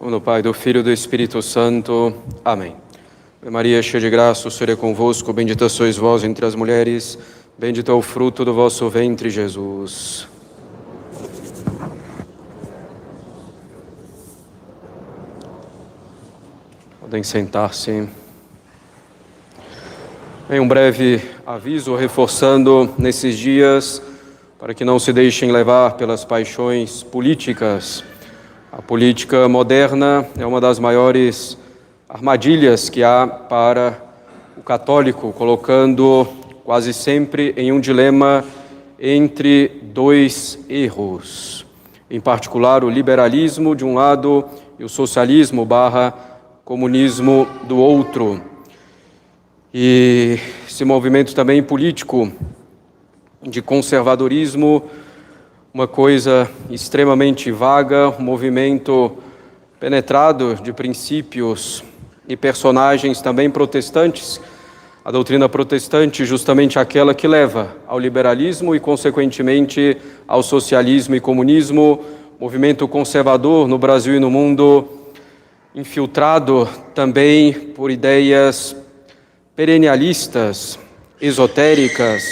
No Pai, do Filho e do Espírito Santo. Amém. Maria, cheia de graça, o Senhor é convosco, bendita sois vós entre as mulheres, bendito é o fruto do vosso ventre, Jesus. Podem sentar-se. Em um breve aviso, reforçando nesses dias, para que não se deixem levar pelas paixões políticas. A política moderna é uma das maiores armadilhas que há para o católico, colocando quase sempre em um dilema entre dois erros. Em particular, o liberalismo de um lado e o socialismo / comunismo do outro. E esse movimento também político de conservadorismo, uma coisa extremamente vaga, um movimento penetrado de princípios e personagens também protestantes. A doutrina protestante, justamente aquela que leva ao liberalismo e, consequentemente, ao socialismo e comunismo, movimento conservador no Brasil e no mundo, infiltrado também por ideias perennialistas, esotéricas,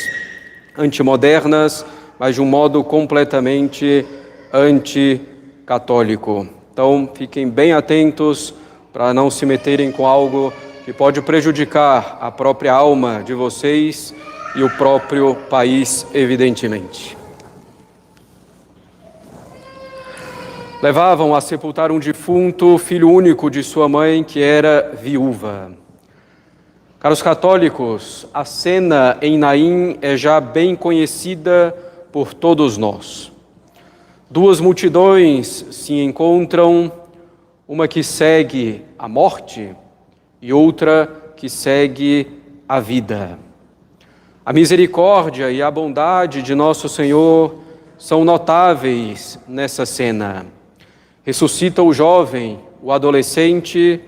antimodernas, mas de um modo completamente anticatólico. Então, fiquem bem atentos para não se meterem com algo que pode prejudicar a própria alma de vocês e o próprio país, evidentemente. Levavam a sepultar um defunto, filho único de sua mãe, que era viúva. Caros católicos, a cena em Naim é já bem conhecida por todos nós. Duas multidões se encontram, uma que segue a morte e outra que segue a vida. A misericórdia e a bondade de nosso Senhor são notáveis nessa cena. Ressuscita o jovem, o adolescente,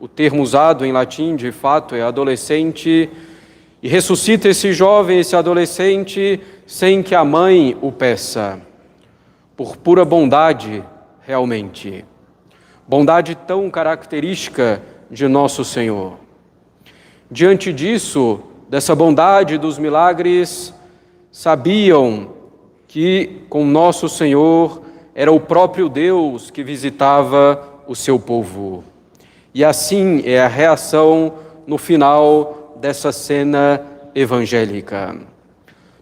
o termo usado em latim, de fato, é adolescente, e ressuscita esse jovem, esse adolescente, sem que a mãe o peça, por pura bondade, realmente. Bondade tão característica de nosso Senhor. Diante disso, dessa bondade dos milagres, sabiam que com nosso Senhor era o próprio Deus que visitava o seu povo. E assim é a reação no final dessa cena evangélica.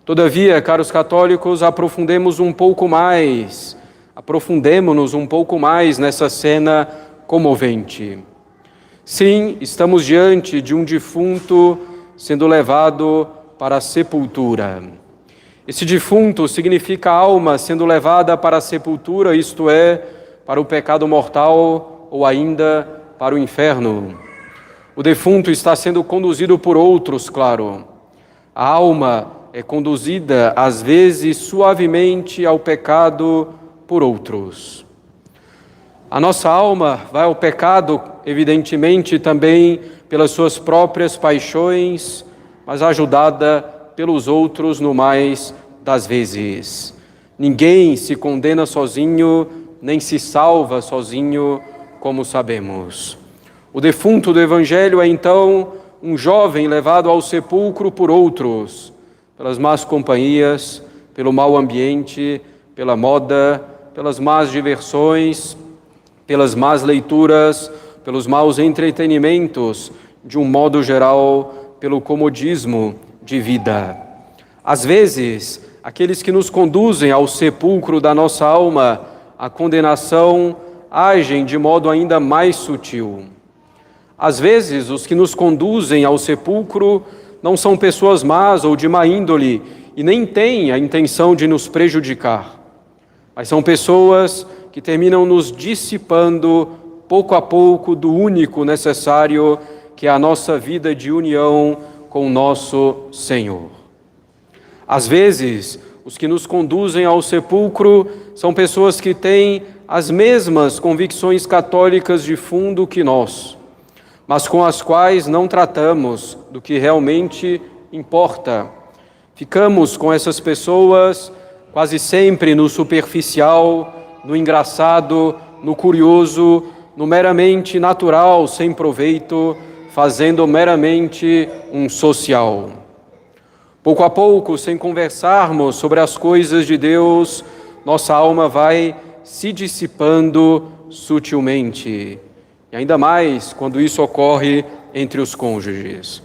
Todavia, caros católicos, aprofundemos-nos um pouco mais nessa cena comovente. Sim, estamos diante de um defunto sendo levado para a sepultura. Esse defunto significa a alma sendo levada para a sepultura, isto é, para o pecado mortal ou ainda para o inferno. O defunto está sendo conduzido por outros, claro. A alma é conduzida, às vezes, suavemente ao pecado por outros. A nossa alma vai ao pecado, evidentemente, também pelas suas próprias paixões, mas ajudada pelos outros no mais das vezes. Ninguém se condena sozinho, nem se salva sozinho, como sabemos. O defunto do Evangelho é, então, um jovem levado ao sepulcro por outros, pelas más companhias, pelo mau ambiente, pela moda, pelas más diversões, pelas más leituras, pelos maus entretenimentos, de um modo geral, pelo comodismo de vida. Às vezes, aqueles que nos conduzem ao sepulcro da nossa alma, a condenação, agem de modo ainda mais sutil. Às vezes, os que nos conduzem ao sepulcro não são pessoas más ou de má índole e nem têm a intenção de nos prejudicar, mas são pessoas que terminam nos dissipando pouco a pouco do único necessário, que é a nossa vida de união com o nosso Senhor. Às vezes, os que nos conduzem ao sepulcro são pessoas que têm as mesmas convicções católicas de fundo que nós, mas com as quais não tratamos do que realmente importa. Ficamos com essas pessoas quase sempre no superficial, no engraçado, no curioso, no meramente natural, sem proveito, fazendo meramente um social. Pouco a pouco, sem conversarmos sobre as coisas de Deus, nossa alma vai se dissipando sutilmente. E ainda mais quando isso ocorre entre os cônjuges.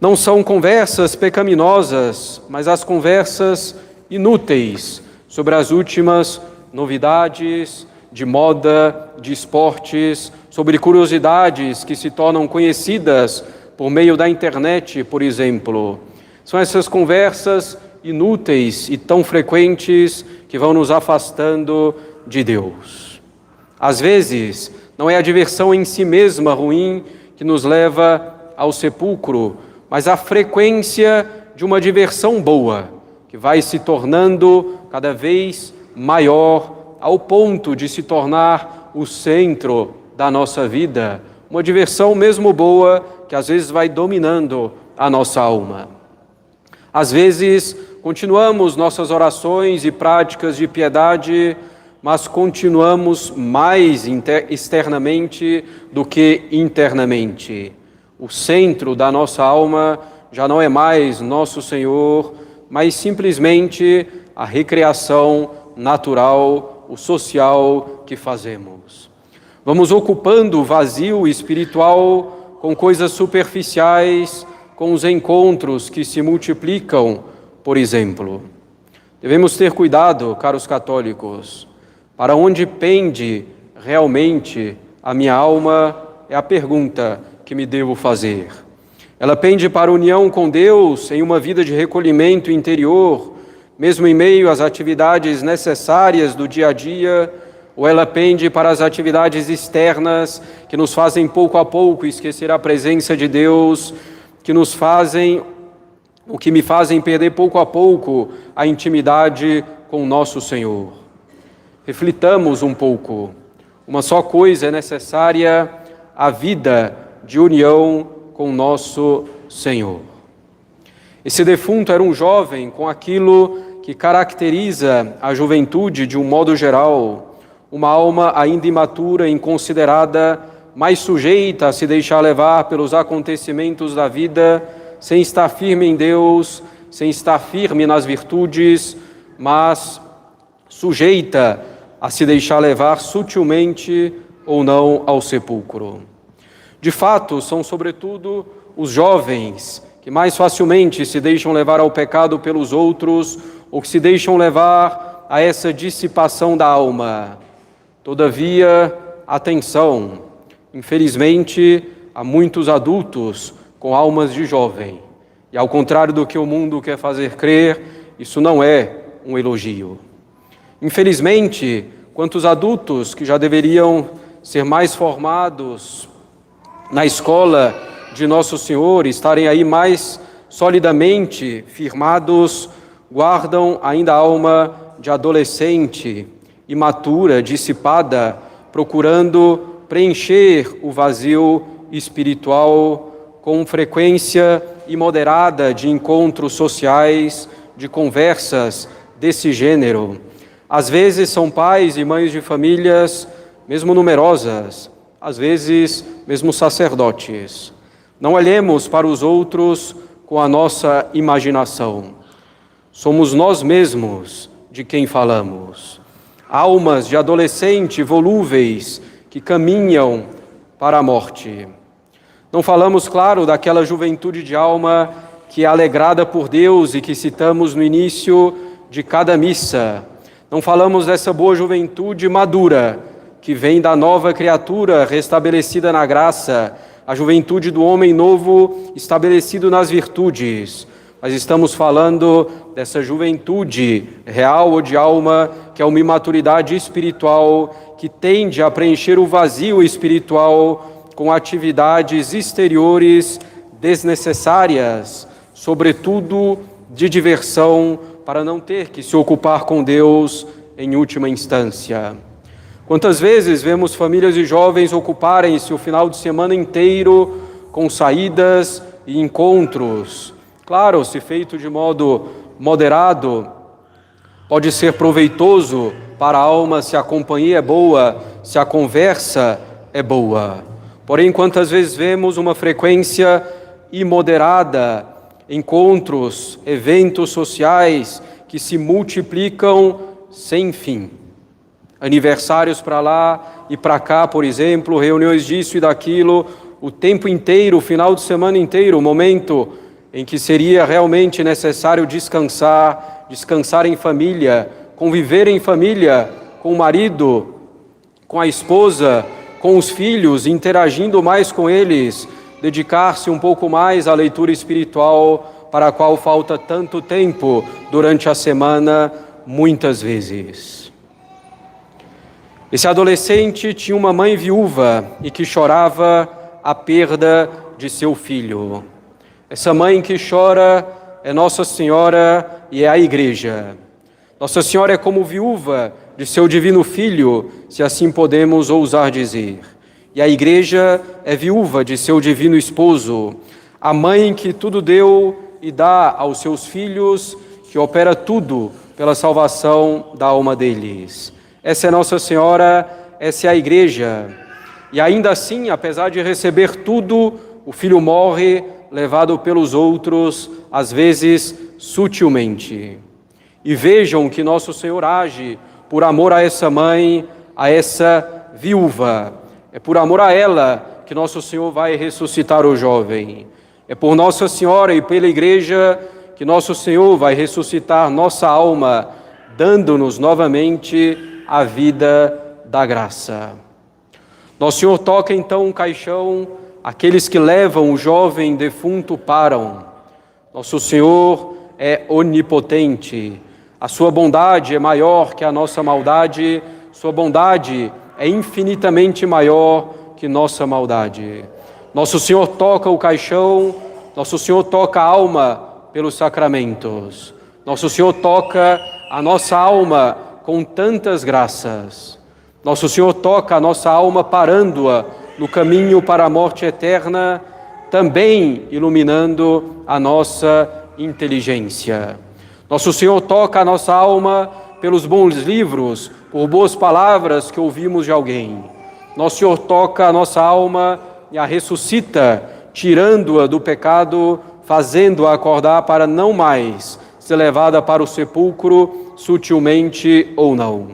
Não são conversas pecaminosas, mas as conversas inúteis sobre as últimas novidades de moda, de esportes, sobre curiosidades que se tornam conhecidas por meio da internet, por exemplo. São essas conversas inúteis e tão frequentes que vão nos afastando de Deus. Às vezes, não é a diversão em si mesma ruim que nos leva ao sepulcro, mas a frequência de uma diversão boa, que vai se tornando cada vez maior, ao ponto de se tornar o centro da nossa vida. Uma diversão mesmo boa, que às vezes vai dominando a nossa alma. Às vezes, continuamos nossas orações e práticas de piedade, mas continuamos mais externamente do que internamente. O centro da nossa alma já não é mais nosso Senhor, mas simplesmente a recreação natural, o social que fazemos. Vamos ocupando o vazio espiritual com coisas superficiais, com os encontros que se multiplicam, por exemplo. Devemos ter cuidado, caros católicos. Para onde pende realmente a minha alma é a pergunta que me devo fazer. Ela pende para a união com Deus em uma vida de recolhimento interior, mesmo em meio às atividades necessárias do dia a dia, ou ela pende para as atividades externas que nos fazem pouco a pouco esquecer a presença de Deus, que me fazem perder pouco a pouco a intimidade com o nosso Senhor. Reflitamos um pouco. Uma só coisa é necessária: a vida de união com o nosso Senhor. Esse defunto era um jovem com aquilo que caracteriza a juventude de um modo geral, uma alma ainda imatura, inconsiderada, mais sujeita a se deixar levar pelos acontecimentos da vida, sem estar firme em Deus, sem estar firme nas virtudes, mas sujeita a se deixar levar sutilmente ou não ao sepulcro. De fato, são sobretudo os jovens que mais facilmente se deixam levar ao pecado pelos outros ou que se deixam levar a essa dissipação da alma. Todavia, atenção, infelizmente, há muitos adultos com almas de jovem. E ao contrário do que o mundo quer fazer crer, isso não é um elogio. Infelizmente, quantos adultos que já deveriam ser mais formados na escola de Nosso Senhor, estarem aí mais solidamente firmados, guardam ainda a alma de adolescente, imatura, dissipada, procurando preencher o vazio espiritual com frequência imoderada de encontros sociais, de conversas desse gênero. Às vezes são pais e mães de famílias, mesmo numerosas, às vezes mesmo sacerdotes. Não olhemos para os outros com a nossa imaginação. Somos nós mesmos de quem falamos. Almas de adolescente volúveis que caminham para a morte. Não falamos, claro, daquela juventude de alma que é alegrada por Deus e que citamos no início de cada missa. Não falamos dessa boa juventude madura, que vem da nova criatura restabelecida na graça, a juventude do homem novo estabelecido nas virtudes. Mas estamos falando dessa juventude real ou de alma, que é uma imaturidade espiritual, que tende a preencher o vazio espiritual com atividades exteriores desnecessárias, sobretudo de diversão, para não ter que se ocupar com Deus em última instância. Quantas vezes vemos famílias e jovens ocuparem-se o final de semana inteiro com saídas e encontros. Claro, se feito de modo moderado, pode ser proveitoso para a alma se a companhia é boa, se a conversa é boa. Porém, quantas vezes vemos uma frequência imoderada, encontros, eventos sociais que se multiplicam sem fim. Aniversários para lá e para cá, por exemplo, reuniões disso e daquilo, o tempo inteiro, o final de semana inteiro, o momento em que seria realmente necessário descansar, descansar em família, conviver em família, com o marido, com a esposa, com os filhos, interagindo mais com eles, dedicar-se um pouco mais à leitura espiritual, para a qual falta tanto tempo durante a semana, muitas vezes. Esse adolescente tinha uma mãe viúva e que chorava a perda de seu filho. Essa mãe que chora é Nossa Senhora e é a Igreja. Nossa Senhora é como viúva de seu divino Filho, se assim podemos ousar dizer. E a Igreja é viúva de seu divino esposo, a mãe que tudo deu e dá aos seus filhos, que opera tudo pela salvação da alma deles. Essa é Nossa Senhora, essa é a Igreja. E ainda assim, apesar de receber tudo, o filho morre, levado pelos outros, às vezes sutilmente. E vejam que Nosso Senhor age por amor a essa mãe, a essa viúva. É por amor a ela que Nosso Senhor vai ressuscitar o jovem. É por Nossa Senhora e pela Igreja que Nosso Senhor vai ressuscitar nossa alma, dando-nos novamente a vida da graça. Nosso Senhor toca então um caixão, aqueles que levam o jovem defunto param. Nosso Senhor é onipotente, a sua bondade é maior que a nossa maldade, sua bondade é infinitamente maior que nossa maldade. Nosso Senhor toca o caixão, Nosso Senhor toca a alma pelos sacramentos. Nosso Senhor toca a nossa alma com tantas graças. Nosso Senhor toca a nossa alma parando-a no caminho para a morte eterna, também iluminando a nossa inteligência. Nosso Senhor toca a nossa alma pelos bons livros, por boas palavras que ouvimos de alguém. Nosso Senhor toca a nossa alma e a ressuscita, tirando-a do pecado, fazendo-a acordar para não mais ser levada para o sepulcro, sutilmente ou não.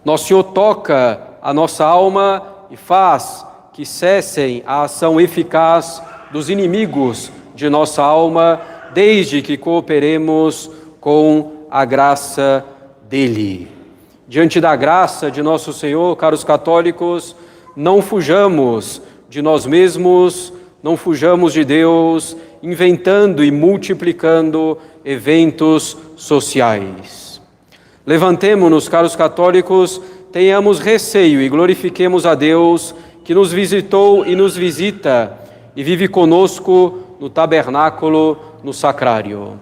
Nosso Senhor toca a nossa alma e faz que cessem a ação eficaz dos inimigos de nossa alma, desde que cooperemos com a graça dele. Diante da graça de nosso Senhor, caros católicos, não fujamos de nós mesmos, não fujamos de Deus, inventando e multiplicando eventos sociais. Levantemo-nos, caros católicos, tenhamos receio e glorifiquemos a Deus que nos visitou e nos visita e vive conosco no tabernáculo, no sacrário.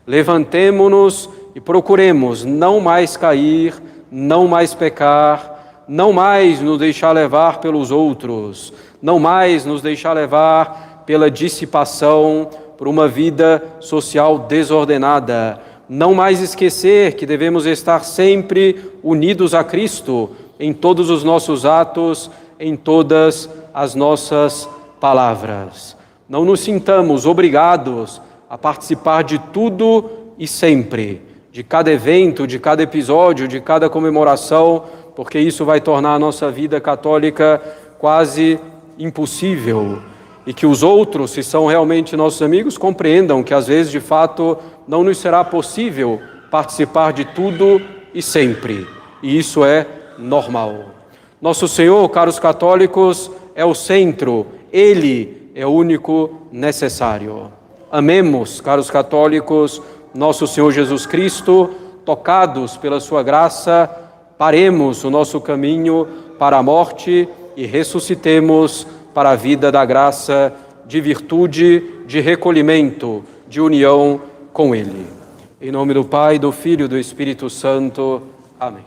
Levantemo-nos e procuremos não mais cair, não mais pecar, não mais nos deixar levar pelos outros, não mais nos deixar levar pela dissipação, por uma vida social desordenada, não mais esquecer que devemos estar sempre unidos a Cristo em todos os nossos atos, em todas as nossas palavras. Não nos sintamos obrigados a participar de tudo e sempre, de cada evento, de cada episódio, de cada comemoração, porque isso vai tornar a nossa vida católica quase impossível. E que os outros, se são realmente nossos amigos, compreendam que às vezes, de fato, não nos será possível participar de tudo e sempre. E isso é normal. Nosso Senhor, caros católicos, é o centro, Ele é o único necessário. Amemos, caros católicos, nosso Senhor Jesus Cristo, tocados pela sua graça, paremos o nosso caminho para a morte e ressuscitemos para a vida da graça, de virtude, de recolhimento, de união com Ele. Em nome do Pai, do Filho e do Espírito Santo. Amém.